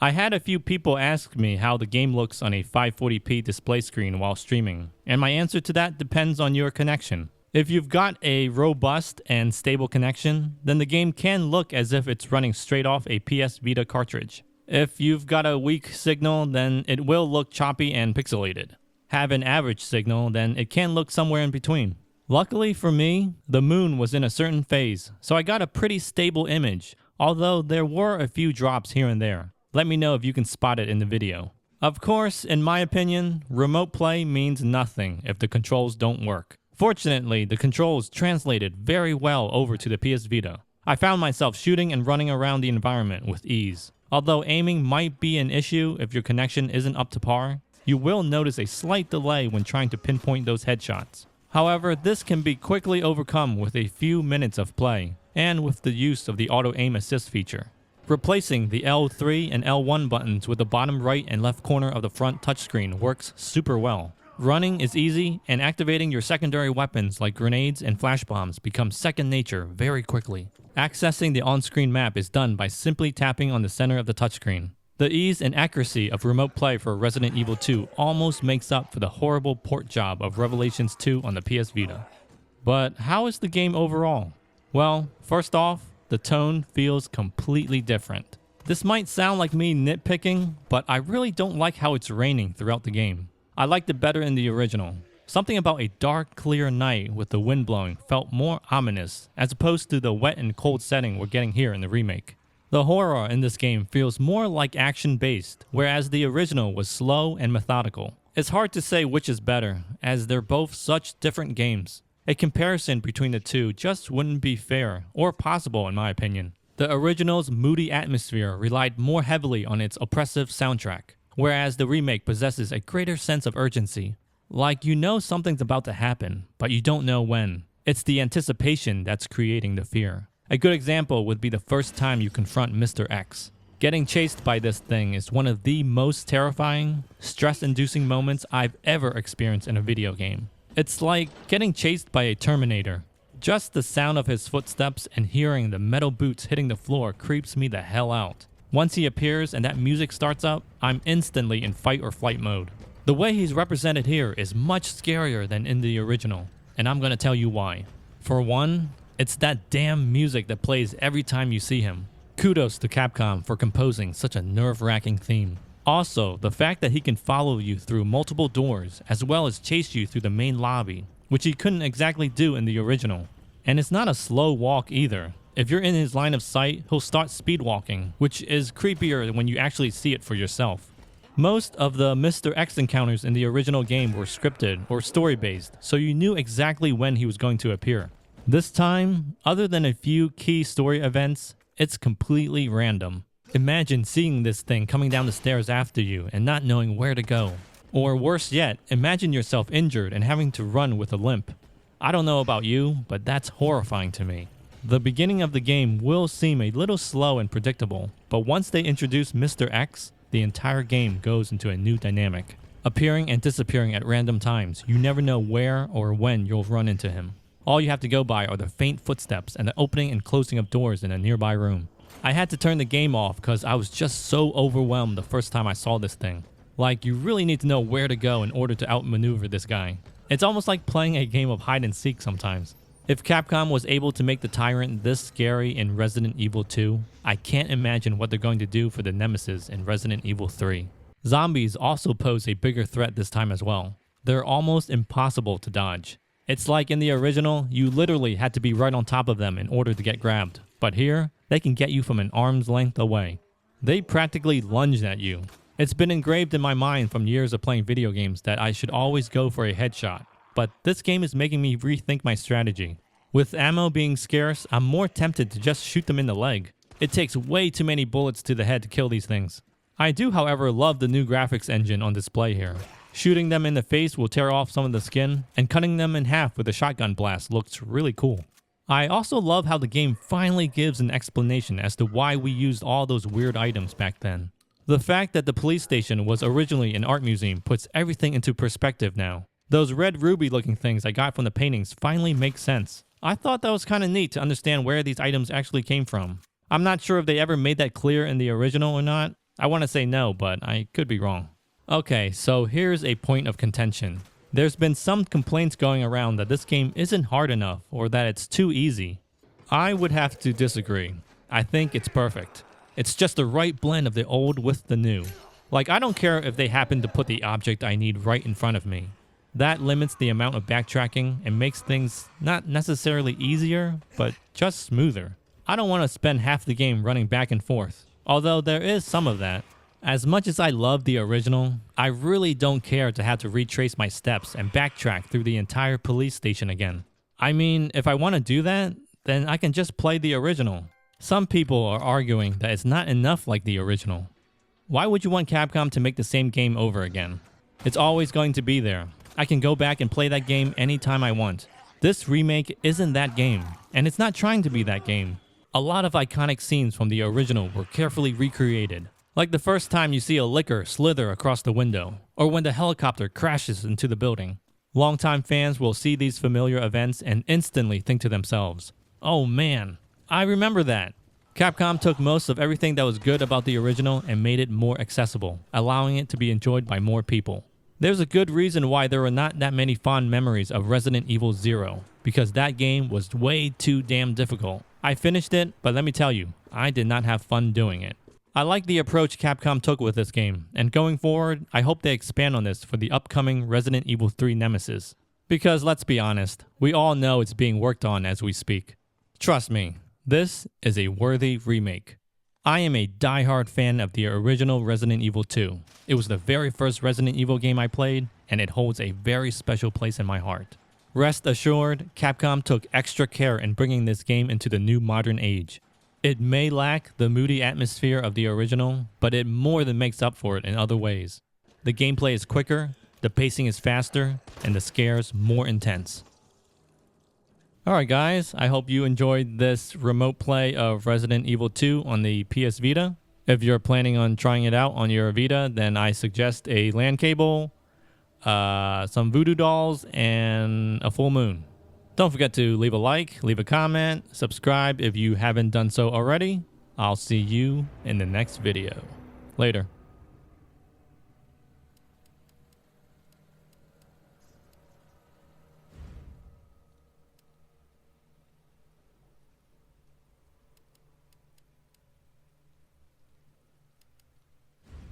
I had a few people ask me how the game looks on a 540p display screen while streaming, and my answer to that depends on your connection. If you've got a robust and stable connection, then the game can look as if it's running straight off a PS Vita cartridge. If you've got a weak signal, then it will look choppy and pixelated. Have an average signal, then it can look somewhere in between. Luckily for me, the moon was in a certain phase, so I got a pretty stable image, although there were a few drops here and there. Let me know if you can spot it in the video. Of course, in my opinion, remote play means nothing if the controls don't work. Fortunately, the controls translated very well over to the PS Vita. I found myself shooting and running around the environment with ease. Although aiming might be an issue if your connection isn't up to par, you will notice a slight delay when trying to pinpoint those headshots. However, this can be quickly overcome with a few minutes of play, and with the use of the auto aim assist feature. Replacing the L3 and L1 buttons with the bottom right and left corner of the front touchscreen works super well. Running is easy, and activating your secondary weapons like grenades and flash bombs becomes second nature very quickly. Accessing the on-screen map is done by simply tapping on the center of the touchscreen. The ease and accuracy of remote play for Resident Evil 2 almost makes up for the horrible port job of Revelations 2 on the PS Vita. But how is the game overall? Well, first off, the tone feels completely different. This might sound like me nitpicking, but I really don't like how it's raining throughout the game. I liked it better in the original. Something about a dark, clear night with the wind blowing felt more ominous, as opposed to the wet and cold setting we're getting here in the remake. The horror in this game feels more like action-based, whereas the original was slow and methodical. It's hard to say which is better, as they're both such different games. A comparison between the two just wouldn't be fair, or possible in my opinion. The original's moody atmosphere relied more heavily on its oppressive soundtrack, whereas the remake possesses a greater sense of urgency. Like you know something's about to happen, but you don't know when. It's the anticipation that's creating the fear. A good example would be the first time you confront Mr. X. Getting chased by this thing is one of the most terrifying, stress-inducing moments I've ever experienced in a video game. It's like getting chased by a Terminator. Just the sound of his footsteps and hearing the metal boots hitting the floor creeps me the hell out. Once he appears and that music starts up, I'm instantly in fight or flight mode. The way he's represented here is much scarier than in the original, and I'm gonna tell you why. For one, it's that damn music that plays every time you see him. Kudos to Capcom for composing such a nerve-wracking theme. Also, the fact that he can follow you through multiple doors as well as chase you through the main lobby, which he couldn't exactly do in the original. And it's not a slow walk either. If you're in his line of sight, he'll start speed walking, which is creepier when you actually see it for yourself. Most of the Mr. X encounters in the original game were scripted or story-based, so you knew exactly when he was going to appear. This time, other than a few key story events, it's completely random. Imagine seeing this thing coming down the stairs after you and not knowing where to go. Or worse yet, imagine yourself injured and having to run with a limp. I don't know about you, but that's horrifying to me. The beginning of the game will seem a little slow and predictable, but once they introduce Mr. X, the entire game goes into a new dynamic. Appearing and disappearing at random times, you never know where or when you'll run into him. All you have to go by are the faint footsteps and the opening and closing of doors in a nearby room. I had to turn the game off because I was just so overwhelmed the first time I saw this thing. Like, you really need to know where to go in order to outmaneuver this guy. It's almost like playing a game of hide and seek sometimes. If Capcom was able to make the Tyrant this scary in Resident Evil 2, I can't imagine what they're going to do for the Nemesis in Resident Evil 3. Zombies also pose a bigger threat this time as well. They're almost impossible to dodge. It's like in the original, you literally had to be right on top of them in order to get grabbed. But here, they can get you from an arm's length away. They practically lunge at you. It's been engraved in my mind from years of playing video games that I should always go for a headshot. But this game is making me rethink my strategy. With ammo being scarce, I'm more tempted to just shoot them in the leg. It takes way too many bullets to the head to kill these things. I do, however, love the new graphics engine on display here. Shooting them in the face will tear off some of the skin, and cutting them in half with a shotgun blast looks really cool. I also love how the game finally gives an explanation as to why we used all those weird items back then. The fact that the police station was originally an art museum puts everything into perspective now. Those red ruby looking things I got from the paintings finally make sense. I thought that was kind of neat to understand where these items actually came from. I'm not sure if they ever made that clear in the original or not. I want to say no, but I could be wrong. Okay, so here's a point of contention. There's been some complaints going around that this game isn't hard enough or that it's too easy. I would have to disagree. I think it's perfect. It's just the right blend of the old with the new. Like, I don't care if they happen to put the object I need right in front of me. That limits the amount of backtracking and makes things not necessarily easier, but just smoother. I don't want to spend half the game running back and forth, although there is some of that. As much as I love the original, I really don't care to have to retrace my steps and backtrack through the entire police station again. I mean, if I want to do that, then I can just play the original. Some people are arguing that it's not enough like the original. Why would you want Capcom to make the same game over again? It's always going to be there. I can go back and play that game anytime I want. This remake isn't that game, and it's not trying to be that game. A lot of iconic scenes from the original were carefully recreated. Like the first time you see a licker slither across the window, or when the helicopter crashes into the building. Longtime fans will see these familiar events and instantly think to themselves, "Oh man, I remember that." Capcom took most of everything that was good about the original and made it more accessible, allowing it to be enjoyed by more people. There's a good reason why there were not that many fond memories of Resident Evil 0, because that game was way too damn difficult. I finished it, but let me tell you, I did not have fun doing it. I like the approach Capcom took with this game, and going forward, I hope they expand on this for the upcoming Resident Evil 3 Nemesis. Because let's be honest, we all know it's being worked on as we speak. Trust me, this is a worthy remake. I am a die-hard fan of the original Resident Evil 2. It was the very first Resident Evil game I played, and it holds a very special place in my heart. Rest assured, Capcom took extra care in bringing this game into the new modern age. It may lack the moody atmosphere of the original, but it more than makes up for it in other ways. The gameplay is quicker, the pacing is faster, and the scares more intense. Alright guys, I hope you enjoyed this remote play of Resident Evil 2 on the PS Vita. If you're planning on trying it out on your Vita, then I suggest a LAN cable, some voodoo dolls, and a full moon. Don't forget to leave a like, leave a comment, subscribe if you haven't done so already. I'll see you in the next video. Later.